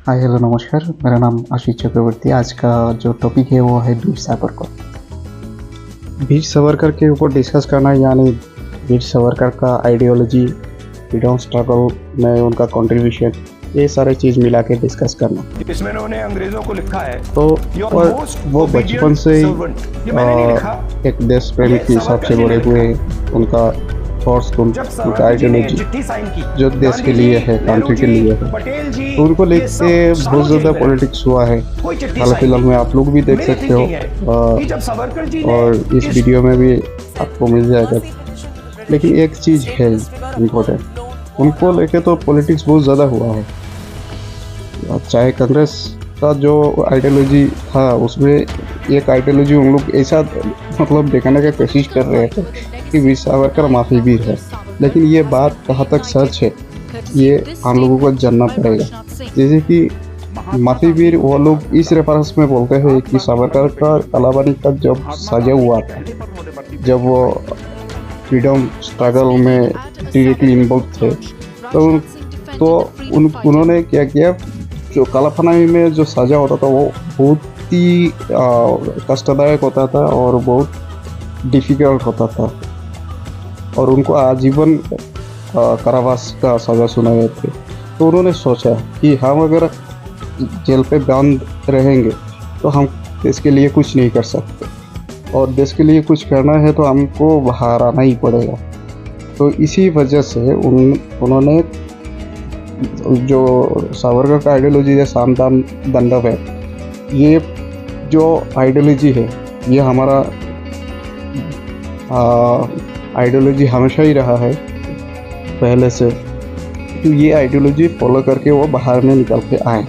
Hi hello नमस्कार। मेरा नाम आशीष चक्रवर्ती। आज का जो टॉपिक है वो है वीर सावरकर। वीर सावरकर के ऊपर डिस्कस करना यानी वीर सावरकर का आइडियोलॉजी, फ्रीडम स्ट्रगल में उनका कंट्रीब्यूशन, ये सारे चीज़ मिला के डिस्कस करना। इसमें उन्होंने अंग्रेजों को लिखा है तो वो बचपन से ही एक देश प्रेमी के हिसाब से बड़े हुए। उनका थॉट्स, उनका आइडियोलॉजी जो देश के लिए है, कंट्री के लिए है, तो उनको लेके बहुत ज़्यादा पॉलिटिक्स हुआ है। हाल फिलहाल में आप लोग भी देख सकते हो और इस वीडियो में भी आपको मिल जाएगा। लेकिन एक चीज़ है इम्पोर्टेंट, उनको लेके तो पॉलिटिक्स बहुत ज़्यादा हुआ है। चाहे कांग्रेस का जो आइडियोलॉजी था उसमें एक आइडियोलॉजी उन लोग ऐसा मतलब दिखाने की कोशिश कर रहे थे कि वीर सावरकर माफी वीर है, लेकिन ये बात कहाँ तक सच है ये हम लोगों को जानना पड़ेगा। जैसे कि माफी वीर वो लोग इस रेफरेंस में बोलते हैं कि सावरकर का कालाबानी का जब सजा हुआ था, जब वो फ्रीडम स्ट्रगल में डायरेक्टली इन्वॉल्व थे, तो उन्होंने क्या किया, जो कालापानी में जो सजा होता था वो बहुत ही कष्टदायक होता था और बहुत डिफ़िकल्ट होता था और उनको आजीवन कारावास का सज़ा सुनाए थे। तो उन्होंने सोचा कि हम अगर जेल पे बंद रहेंगे तो हम देश के लिए कुछ नहीं कर सकते और देश के लिए कुछ करना है तो हमको बाहर आना ही पड़ेगा। तो इसी वजह से उन्होंने जो सावरकर का आइडियोलॉजी है सामदान दंडव है, ये जो आइडियोलॉजी है ये हमारा आइडियोलॉजी हमेशा ही रहा है पहले से। तो ये आइडियोलॉजी फॉलो करके वो बाहर में निकल के आए।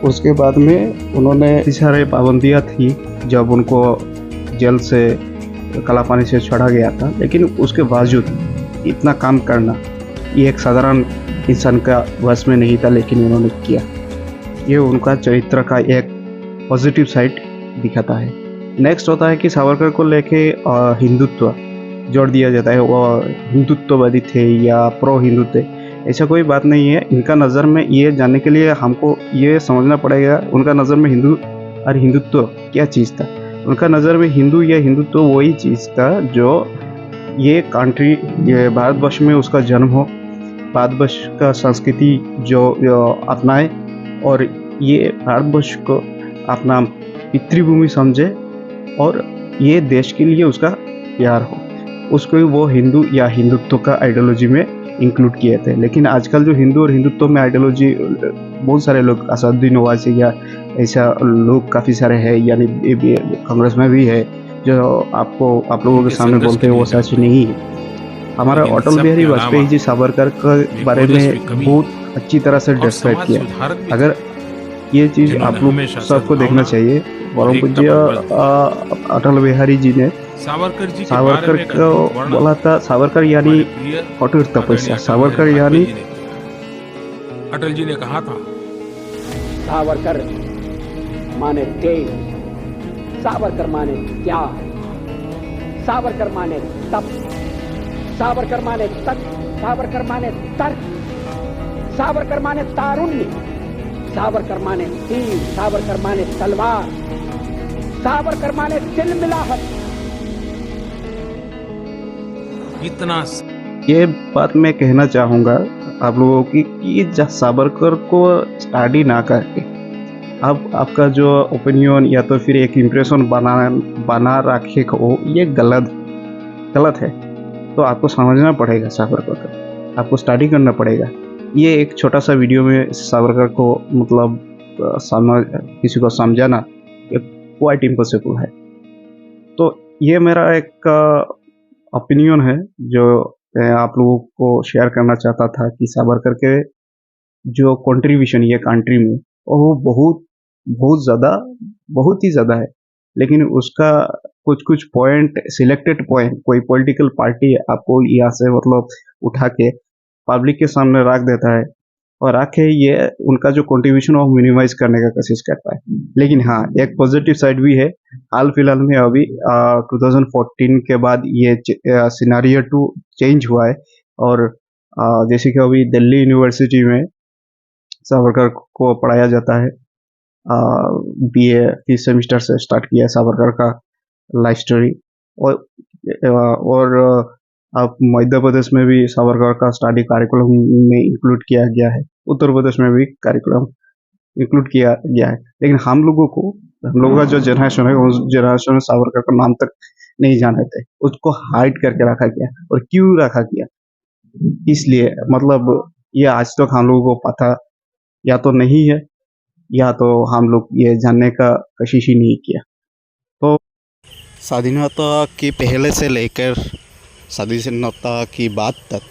उसके बाद में उन्होंने इस सारे पाबंदियाँ थी जब उनको जेल से कालापानी से छोड़ा गया था, लेकिन उसके बावजूद इतना काम करना ये एक साधारण इंसान का वश में नहीं था, लेकिन उन्होंने किया। ये उनका चरित्र का एक पॉजिटिव साइड दिखाता है। नेक्स्ट होता है कि सावरकर को लेके हिंदुत्व जोड़ दिया जाता है, वो हिंदुत्ववादी थे या प्रो हिंदू थे, ऐसा कोई बात नहीं है। इनका नज़र में ये जानने के लिए हमको ये समझना पड़ेगा उनका नज़र में हिंदू और हिंदुत्व क्या चीज़ था। उनका नज़र में हिंदू या हिंदुत्व वही चीज़ था जो ये कंट्री, ये भारतवर्ष में उसका जन्म हो, भारतवर्ष का संस्कृति जो अपनाए और ये भारतवर्ष को अपना पितृभूमि समझे और ये देश के लिए उसका प्यार हो, उसको वो हिंदू या हिंदुत्व का आइडियोलॉजी में इंक्लूड किए थे। लेकिन आजकल जो हिंदू और हिंदुत्व में आइडियोलॉजी बहुत सारे लोग, असदुद्दीन ओवैसी या ऐसा लोग काफ़ी सारे हैं, यानी कांग्रेस में भी है, जो आप लोगों के सामने बोलते हैं वो सच नहीं है। हमारा अटल बिहारी वाजपेयी जी सावरकर के बारे में बहुत अच्छी तरह से डिस्क्राइब किया। अगर ये चीज़ आप लोग सबको देखना चाहिए। परम पूज्य अटल बिहारी जी ने सावरकर को बोला था, सावरकर यानी कठोर तपस्या, सावरकर यानी अटल जी ने कहा था सावरकर माने तेज, सावरकर माने त्याग, सावरकर माने तप, सावरकर माने तत्व, सावरकर माने तर्क, सावरकर माने तारुण्य, सावरकर माने तीर, सावरकर माने तलवार, सावरकर माने दिल मिलाहट। इतना ये बात मैं कहना चाहूँगा आप लोगों की कि सावरकर को स्टडी ना करके अब आपका जो ओपिनियन या तो फिर एक इम्प्रेशन बना रखे हो, ये गलत है। तो आपको समझना पड़ेगा सावरकर का, आपको स्टडी करना पड़ेगा। ये एक छोटा सा वीडियो में सावरकर को मतलब किसी को समझाना क्वाइट इम्पॉसिबल है। तो ये मेरा एक ओपिनियन है जो मैं आप लोगों को शेयर करना चाहता था कि सावरकर के जो कंट्रीब्यूशन ये कंट्री में वो बहुत ही ज़्यादा है, लेकिन उसका कुछ पॉइंट, सिलेक्टेड पॉइंट, कोई पॉलिटिकल पार्टी आपको यहाँ से मतलब उठा के पब्लिक के सामने रख देता है और आके ये उनका जो कंट्रीब्यूशन वो मिनिमाइज करने का कोशिश करता है। लेकिन हाँ, एक पॉजिटिव साइड भी है। हाल फिलहाल में अभी 2014 के बाद ये सिनारियो 2 चेंज हुआ है और जैसे कि अभी दिल्ली यूनिवर्सिटी में सावरकर को पढ़ाया जाता है। BA 3 सेमेस्टर से स्टार्ट किया है सावरकर का लाइफ स्टोरी। और अब मध्य प्रदेश में भी सावरकर का स्टडी कारिकुलम में इंक्लूड किया गया है, उत्तर प्रदेश में भी कारिकुलम इंक्लूड किया गया है। लेकिन हम लोगों का जो जनरेशन है, उस जनरेशन में सावरकर का नाम तक नहीं जाने थे, उसको हाइड करके रखा गया। और क्यों रखा गया? इसलिए मतलब ये आज तक हम लोगों को पता या तो नहीं है, या तो हम लोग ये जानने का कोशिश ही नहीं किया। तो स्वाधीनता की पहले से लेकर स्वाधीनता की बात तक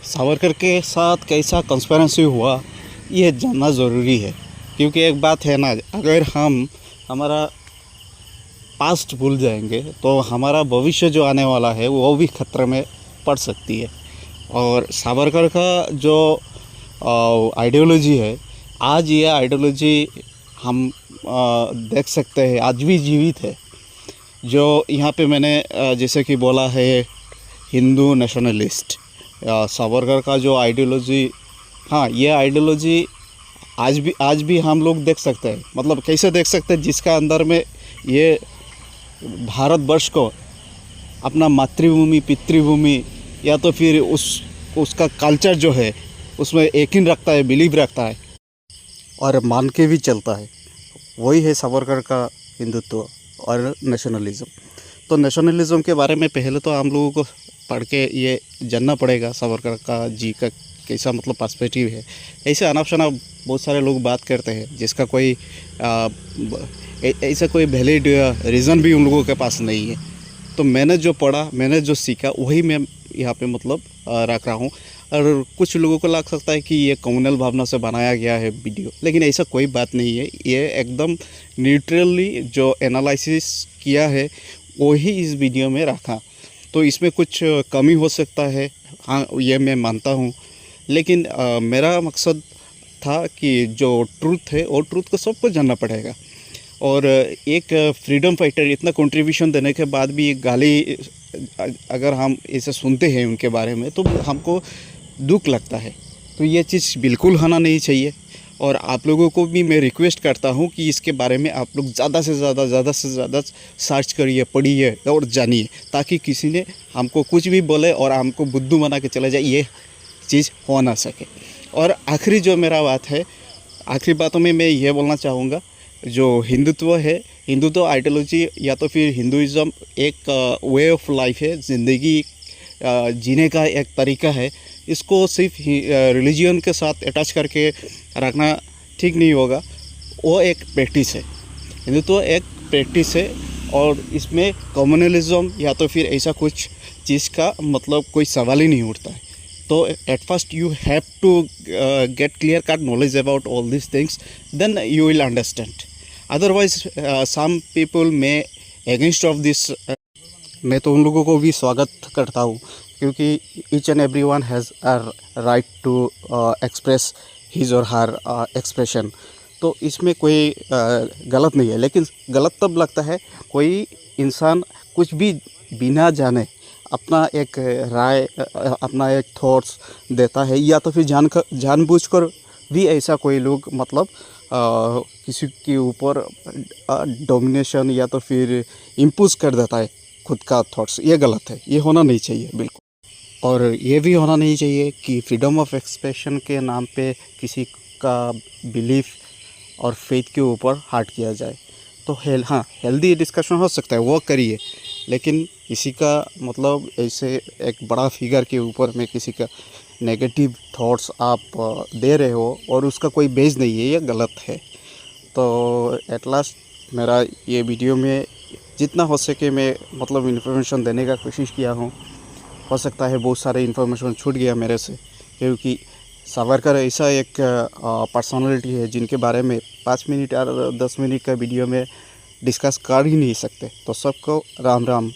सावरकर के साथ कैसा कंस्पिरेसी हुआ, ये जानना ज़रूरी है। क्योंकि एक बात है ना, अगर हम हमारा पास्ट भूल जाएंगे तो हमारा भविष्य जो आने वाला है वो भी खतरे में पड़ सकती है। और सावरकर का जो आइडियोलॉजी है, आज ये आइडियोलॉजी हम देख सकते हैं, आज भी जीवित है। जो यहाँ पे मैंने जैसे कि बोला है हिंदू नेशनलिस्ट, सावरकर का जो आइडियोलॉजी, हाँ ये आइडियोलॉजी आज भी हम लोग देख सकते हैं। मतलब कैसे देख सकते हैं? जिसका अंदर में ये भारतवर्ष को अपना मातृभूमि, पितृभूमि या तो फिर उसका कल्चर जो है उसमें यकीन रखता है, बिलीव रखता है और मान के भी चलता है। वही है सावरकर का हिंदुत्व और नेशनलिज़म। तो नेशनलिज़म के बारे में पहले तो हम लोगों को पढ़ के ये जानना पड़ेगा सावरकर का जी का कैसा मतलब पर्सपेक्टिव है। ऐसे अनाप शनाप बहुत सारे लोग बात करते हैं जिसका कोई ऐसा कोई वैलिड रीज़न भी उन लोगों के पास नहीं है। तो मैंने जो पढ़ा, मैंने जो सीखा, वही मैं यहाँ पे मतलब रख रहा हूँ। और कुछ लोगों को लग सकता है कि ये कम्युनल भावना से बनाया गया है वीडियो, लेकिन ऐसा कोई बात नहीं है। ये एकदम न्यूट्रली जो एनालिसिस किया है वही इस वीडियो में रखा। तो इसमें कुछ कमी हो सकता है, हाँ ये मैं मानता हूँ, लेकिन मेरा मकसद था कि जो ट्रूथ है वो ट्रूथ को सबको जानना पड़ेगा। और एक फ्रीडम फाइटर इतना कंट्रीब्यूशन देने के बाद भी एक गाली अगर हम इसे सुनते हैं उनके बारे में तो हमको दुख लगता है। तो ये चीज़ बिल्कुल होना नहीं चाहिए। और आप लोगों को भी मैं रिक्वेस्ट करता हूँ कि इसके बारे में आप लोग ज़्यादा से ज़्यादा सर्च करिए, पढ़िए और जानिए, ताकि किसी ने हमको कुछ भी बोले और हमको बुद्धू बना के चले जाए, ये चीज़ हो ना सके। और आखिरी जो मेरा बात है, आखिरी बातों में मैं ये बोलना चाहूँगा, जो हिंदुत्व है, हिंदुत्व आइडियोलॉजी या तो फिर हिंदुइज़्म एक वे ऑफ लाइफ है, ज़िंदगी जीने का एक तरीका है। इसको सिर्फ रिलीजियन के साथ अटैच करके रखना ठीक नहीं होगा। वो एक प्रैक्टिस है, हिंदुत्व एक प्रैक्टिस है और इसमें कम्युनलिज्म या तो फिर ऐसा कुछ चीज़ का मतलब कोई सवाल ही नहीं उठता है। तो at first you have to get clear cut knowledge about all this things, then you will understand. Otherwise some people may against of this. मैं तो उन लोगों को भी स्वागत करता हूँ, क्योंकि each and every one has a right to express his और हर एक्सप्रेशन। तो इसमें कोई गलत नहीं है। लेकिन गलत तब लगता है कोई इंसान कुछ भी बिना जाने अपना एक राय, अपना एक थॉट्स देता है, या तो फिर जानबूझकर भी ऐसा कोई लोग मतलब किसी के ऊपर डोमिनेशन या तो फिर इम्पोज कर देता है खुद का थॉट्स। ये गलत है, ये होना नहीं चाहिए बिल्कुल। और ये भी होना नहीं चाहिए कि फ्रीडम ऑफ एक्सप्रेशन के नाम पे किसी का बिलीफ और फेथ के ऊपर हार्ट किया जाए। तो हाँ हेल्दी डिस्कशन हो सकता है, वो करिए, लेकिन किसी का मतलब ऐसे एक बड़ा फिगर के ऊपर में किसी का नेगेटिव थॉट्स आप दे रहे हो और उसका कोई बेस नहीं है, ये गलत है। तो एट लास्ट मेरा ये वीडियो में जितना हो सके मैं मतलब इन्फॉर्मेशन देने का कोशिश किया हूँ। हो सकता है बहुत सारे इन्फॉर्मेशन छूट गया मेरे से, क्योंकि सावरकर ऐसा एक पर्सनालिटी है जिनके बारे में 5 मिनट या 10 मिनट का वीडियो में डिस्कस कर ही नहीं सकते। तो सबको राम राम।